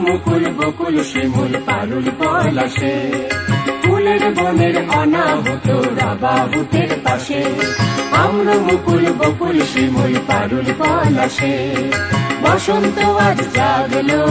মুকুল বকুল শিমুল পারুল পলাশে, ফুলের বনের অনাহত রাবাহুতের পাশে। আম্র মুকুল বকুল শিমুল পারুল পলাশে, বসন্ত আজ জাগলো।